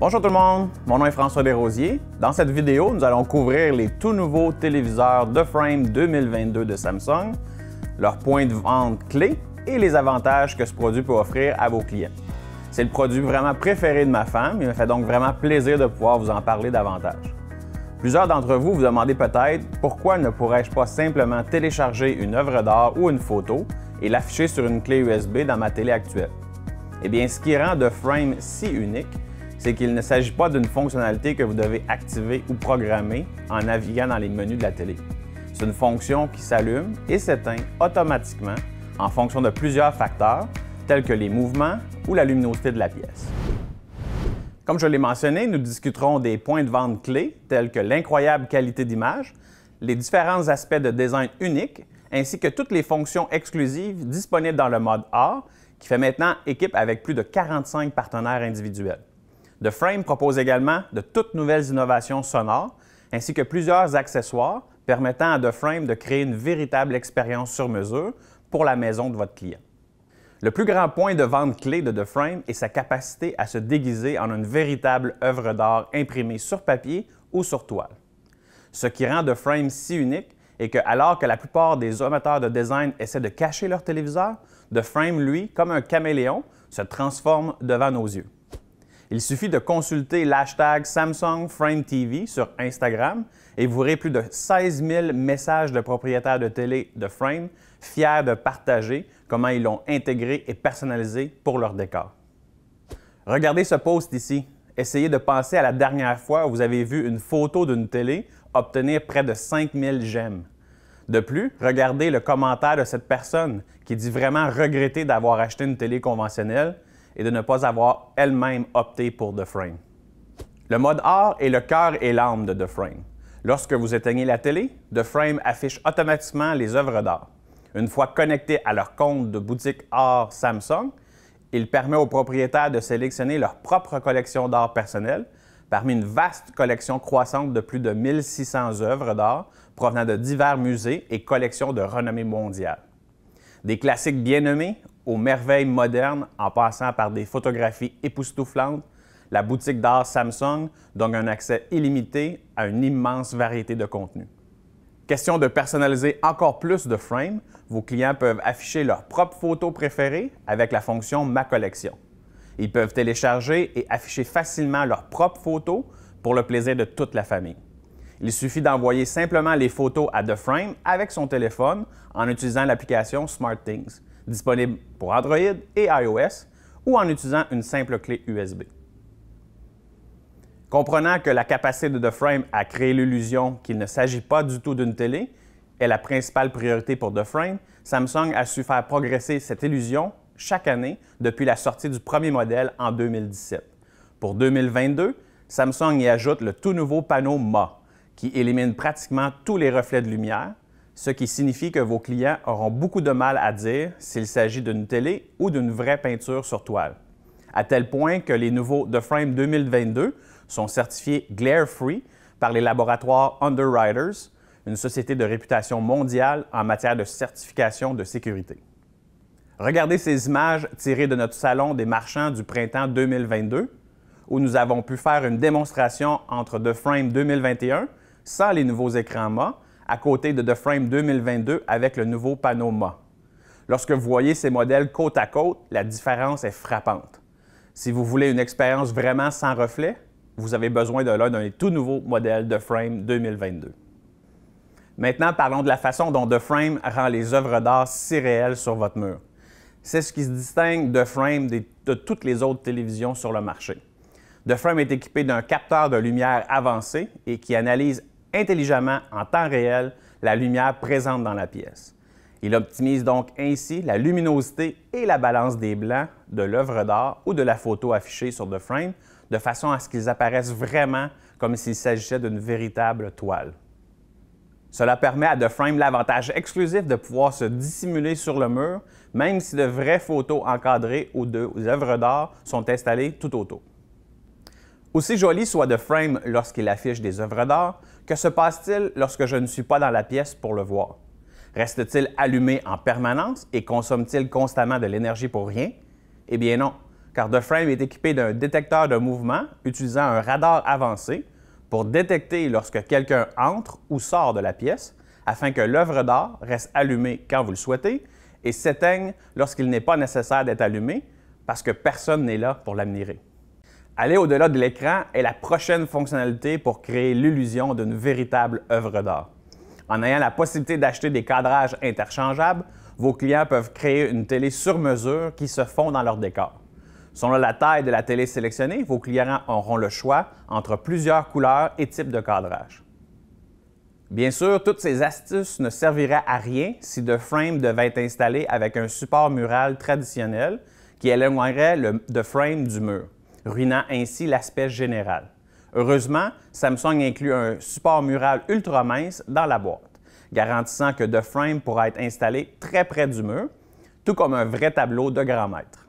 Bonjour tout le monde, mon nom est François Desrosiers. Dans cette vidéo, nous allons couvrir les tout nouveaux téléviseurs de Frame 2022 de Samsung, leurs points de vente clés et les avantages que ce produit peut offrir à vos clients. C'est le produit vraiment préféré de ma femme, il me fait donc vraiment plaisir de pouvoir vous en parler davantage. Plusieurs d'entre vous vous demandez peut-être pourquoi ne pourrais-je pas simplement télécharger une œuvre d'art ou une photo et l'afficher sur une clé USB dans ma télé actuelle. Eh bien, ce qui rend The Frame si unique, c'est qu'il ne s'agit pas d'une fonctionnalité que vous devez activer ou programmer en naviguant dans les menus de la télé. C'est une fonction qui s'allume et s'éteint automatiquement en fonction de plusieurs facteurs, tels que les mouvements ou la luminosité de la pièce. Comme je l'ai mentionné, nous discuterons des points de vente clés, tels que l'incroyable qualité d'image, les différents aspects de design unique, ainsi que toutes les fonctions exclusives disponibles dans le mode art, qui fait maintenant équipe avec plus de 45 partenaires individuels. The Frame propose également de toutes nouvelles innovations sonores, ainsi que plusieurs accessoires permettant à The Frame de créer une véritable expérience sur mesure pour la maison de votre client. Le plus grand point de vente clé de The Frame est sa capacité à se déguiser en une véritable œuvre d'art imprimée sur papier ou sur toile. Ce qui rend The Frame si unique est que, alors que la plupart des amateurs de design essaient de cacher leur téléviseur, The Frame, lui, comme un caméléon, se transforme devant nos yeux. Il suffit de consulter l'hashtag Samsung Frame TV sur Instagram et vous aurez plus de 16 000 messages de propriétaires de télé de Frame fiers de partager comment ils l'ont intégré et personnalisé pour leur décor. Regardez ce post ici. Essayez de penser à la dernière fois où vous avez vu une photo d'une télé obtenir près de 5 000 j'aime. De plus, regardez le commentaire de cette personne qui dit vraiment regretter d'avoir acheté une télé conventionnelle et de ne pas avoir elle-même opté pour The Frame. Le mode art est le cœur et l'âme de The Frame. Lorsque vous éteignez la télé, The Frame affiche automatiquement les œuvres d'art. Une fois connectés à leur compte de boutique art Samsung, il permet aux propriétaires de sélectionner leur propre collection d'art personnel parmi une vaste collection croissante de plus de 1600 œuvres d'art provenant de divers musées et collections de renommée mondiale. Des classiques bien nommés aux merveilles modernes en passant par des photographies époustouflantes, la boutique d'art Samsung donne un accès illimité à une immense variété de contenus. Question de personnaliser encore plus The Frame, vos clients peuvent afficher leurs propres photos préférées avec la fonction Ma collection. Ils peuvent télécharger et afficher facilement leurs propres photos pour le plaisir de toute la famille. Il suffit d'envoyer simplement les photos à The Frame avec son téléphone en utilisant l'application SmartThings, disponible pour Android et iOS, ou en utilisant une simple clé USB. Comprenant que la capacité de The Frame à créer l'illusion qu'il ne s'agit pas du tout d'une télé est la principale priorité pour The Frame, Samsung a su faire progresser cette illusion chaque année depuis la sortie du premier modèle en 2017. Pour 2022, Samsung y ajoute le tout nouveau panneau MA, qui élimine pratiquement tous les reflets de lumière, ce qui signifie que vos clients auront beaucoup de mal à dire s'il s'agit d'une télé ou d'une vraie peinture sur toile. À tel point que les nouveaux The Frame 2022 sont certifiés Glare Free par les laboratoires Underwriters, une société de réputation mondiale en matière de certification de sécurité. Regardez ces images tirées de notre salon des marchands du printemps 2022, où nous avons pu faire une démonstration entre The Frame 2021 sans les nouveaux écrans MA, à côté de The Frame 2022 avec le nouveau panneau MA. Lorsque vous voyez ces modèles côte à côte, la différence est frappante. Si vous voulez une expérience vraiment sans reflet, vous avez besoin de l'un des tout nouveaux modèles The Frame 2022. Maintenant, parlons de la façon dont The Frame rend les œuvres d'art si réelles sur votre mur. C'est ce qui se distingue The Frame de toutes les autres télévisions sur le marché. The Frame est équipé d'un capteur de lumière avancé et qui analyse intelligemment en temps réel la lumière présente dans la pièce. Il optimise donc ainsi la luminosité et la balance des blancs de l'œuvre d'art ou de la photo affichée sur The Frame de façon à ce qu'ils apparaissent vraiment comme s'il s'agissait d'une véritable toile. Cela permet à The Frame l'avantage exclusif de pouvoir se dissimuler sur le mur, même si de vraies photos encadrées ou d'œuvres d'art sont installées tout autour. Aussi joli soit The Frame lorsqu'il affiche des œuvres d'art, que se passe-t-il lorsque je ne suis pas dans la pièce pour le voir? Reste-t-il allumé en permanence et consomme-t-il constamment de l'énergie pour rien? Eh bien non. car The Frame est équipé d'un détecteur de mouvement utilisant un radar avancé pour détecter lorsque quelqu'un entre ou sort de la pièce afin que l'œuvre d'art reste allumée quand vous le souhaitez et s'éteigne lorsqu'il n'est pas nécessaire d'être allumé parce que personne n'est là pour l'admirer. Aller au-delà de l'écran est la prochaine fonctionnalité pour créer l'illusion d'une véritable œuvre d'art. En ayant la possibilité d'acheter des cadrages interchangeables, vos clients peuvent créer une télé sur mesure qui se fond dans leur décor. Selon la taille de la télé sélectionnée, vos clients auront le choix entre plusieurs couleurs et types de cadrage. Bien sûr, toutes ces astuces ne serviraient à rien si The Frame devait être installé avec un support mural traditionnel qui éloignerait le The Frame du mur, ruinant ainsi l'aspect général. Heureusement, Samsung inclut un support mural ultra mince dans la boîte, garantissant que The Frame pourra être installé très près du mur, tout comme un vrai tableau de grand maître.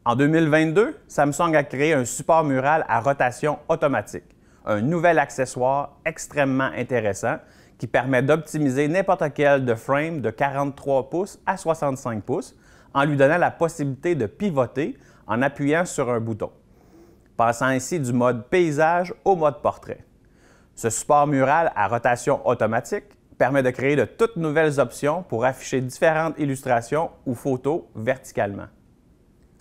En 2022, Samsung a créé un support mural à rotation automatique, un nouvel accessoire extrêmement intéressant qui permet d'optimiser n'importe quel The Frame de 43 pouces à 65 pouces en lui donnant la possibilité de pivoter en appuyant sur un bouton, passant ainsi du mode paysage au mode portrait. Ce support mural à rotation automatique permet de créer de toutes nouvelles options pour afficher différentes illustrations ou photos verticalement.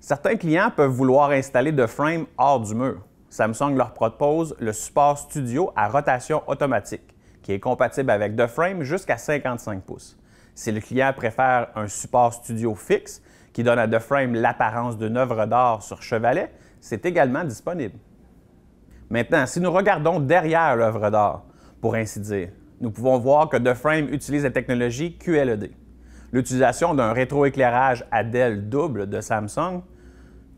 Certains clients peuvent vouloir installer The Frame hors du mur. Samsung leur propose le support studio à rotation automatique, qui est compatible avec The Frame jusqu'à 55 pouces. Si le client préfère un support studio fixe, qui donne à The Frame l'apparence d'une œuvre d'art sur chevalet, c'est également disponible. Maintenant, si nous regardons derrière l'œuvre d'art, pour ainsi dire, nous pouvons voir que The Frame utilise la technologie QLED. L'utilisation d'un rétroéclairage à DEL double de Samsung,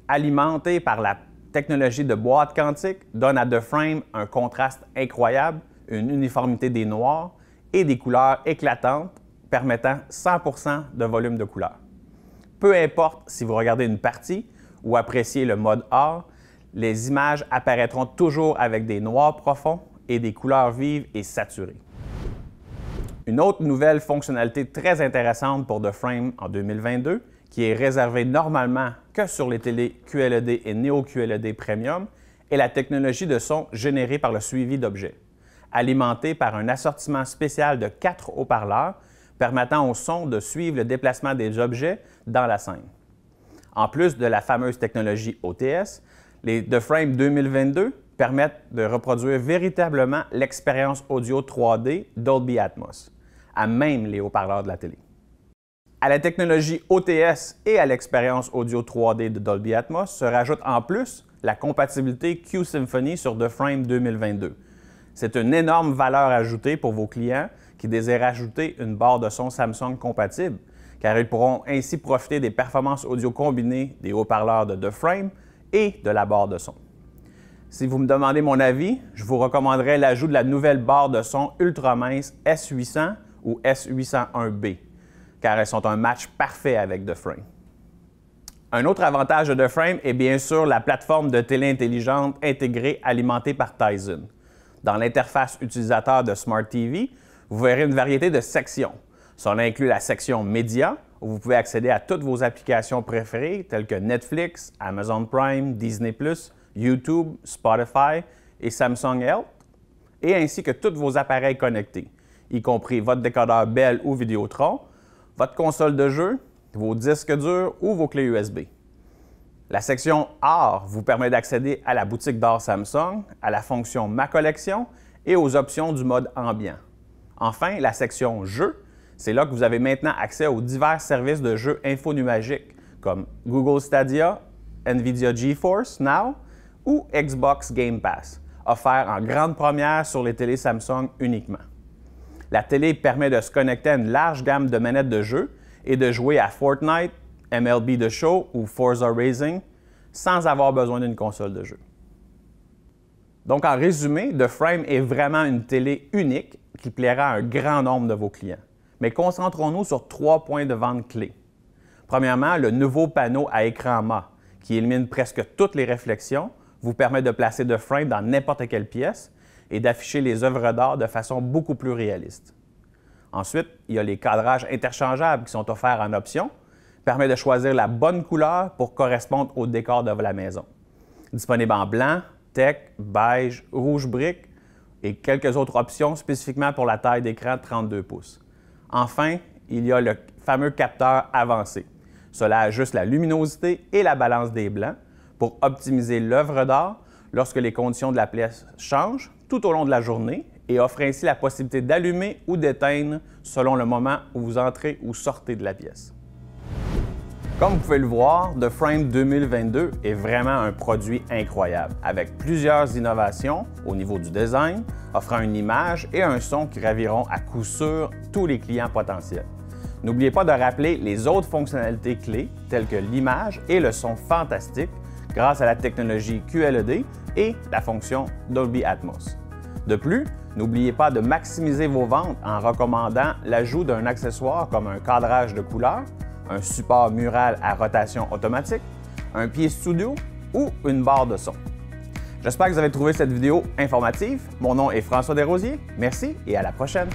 alimenté par la technologie de boîte quantique, donne à The Frame un contraste incroyable, une uniformité des noirs et des couleurs éclatantes permettant 100% de volume de couleur. Peu importe si vous regardez une partie ou appréciez le mode art, les images apparaîtront toujours avec des noirs profonds et des couleurs vives et saturées. Une autre nouvelle fonctionnalité très intéressante pour The Frame en 2022, qui est réservée normalement que sur les télés QLED et Neo QLED Premium, est la technologie de son générée par le suivi d'objets, alimentée par un assortiment spécial de 4 haut-parleurs permettant au son de suivre le déplacement des objets dans la scène. En plus de la fameuse technologie OTS, les The Frame 2022 permettent de reproduire véritablement l'expérience audio 3D Dolby Atmos, à même les haut-parleurs de la télé. À la technologie OTS et à l'expérience audio 3D de Dolby Atmos se rajoute en plus la compatibilité Q-Symphony sur The Frame 2022. C'est une énorme valeur ajoutée pour vos clients qui désirent ajouter une barre de son Samsung compatible, car ils pourront ainsi profiter des performances audio combinées des haut-parleurs de The Frame et de la barre de son. Si vous me demandez mon avis, je vous recommanderais l'ajout de la nouvelle barre de son ultra mince S800 ou S801B, car elles sont un match parfait avec The Frame. Un autre avantage de The Frame est bien sûr la plateforme de télé intelligente intégrée alimentée par Tizen. Dans l'interface utilisateur de Smart TV, vous verrez une variété de sections. Cela inclut la section Médias, où vous pouvez accéder à toutes vos applications préférées telles que Netflix, Amazon Prime, Disney+, YouTube, Spotify et Samsung Health, et ainsi que tous vos appareils connectés, y compris votre décodeur Bell ou Vidéotron, votre console de jeu, vos disques durs ou vos clés USB. La section Art vous permet d'accéder à la boutique d'art Samsung, à la fonction Ma collection et aux options du mode ambiant. Enfin, la section Jeux, c'est là que vous avez maintenant accès aux divers services de jeux infonuagiques comme Google Stadia, Nvidia GeForce Now ou Xbox Game Pass, offerts en grande première sur les télés Samsung uniquement. La télé permet de se connecter à une large gamme de manettes de jeux et de jouer à Fortnite, MLB The Show ou Forza Racing sans avoir besoin d'une console de jeu. Donc, en résumé, The Frame est vraiment une télé unique qui plaira à un grand nombre de vos clients. Mais concentrons-nous sur 3 points de vente clés. Premièrement, le nouveau panneau à écran mat, qui élimine presque toutes les réflexions, vous permet de placer The Frame dans n'importe quelle pièce et d'afficher les œuvres d'art de façon beaucoup plus réaliste. Ensuite, il y a les cadrages interchangeables qui sont offerts en option, permet de choisir la bonne couleur pour correspondre au décor de la maison. Disponible en blanc, tech, beige, rouge brique et quelques autres options spécifiquement pour la taille d'écran 32 pouces. Enfin, il y a le fameux capteur avancé. Cela ajuste la luminosité et la balance des blancs pour optimiser l'œuvre d'art lorsque les conditions de la pièce changent tout au long de la journée et offre ainsi la possibilité d'allumer ou d'éteindre selon le moment où vous entrez ou sortez de la pièce. Comme vous pouvez le voir, The Frame 2022 est vraiment un produit incroyable, avec plusieurs innovations au niveau du design, offrant une image et un son qui raviront à coup sûr tous les clients potentiels. N'oubliez pas de rappeler les autres fonctionnalités clés, telles que l'image et le son fantastique, grâce à la technologie QLED et la fonction Dolby Atmos. De plus, n'oubliez pas de maximiser vos ventes en recommandant l'ajout d'un accessoire comme un cadrage de couleurs, un support mural à rotation automatique, un pied studio ou une barre de son. J'espère que vous avez trouvé cette vidéo informative. Mon nom est François Desrosiers. Merci et à la prochaine!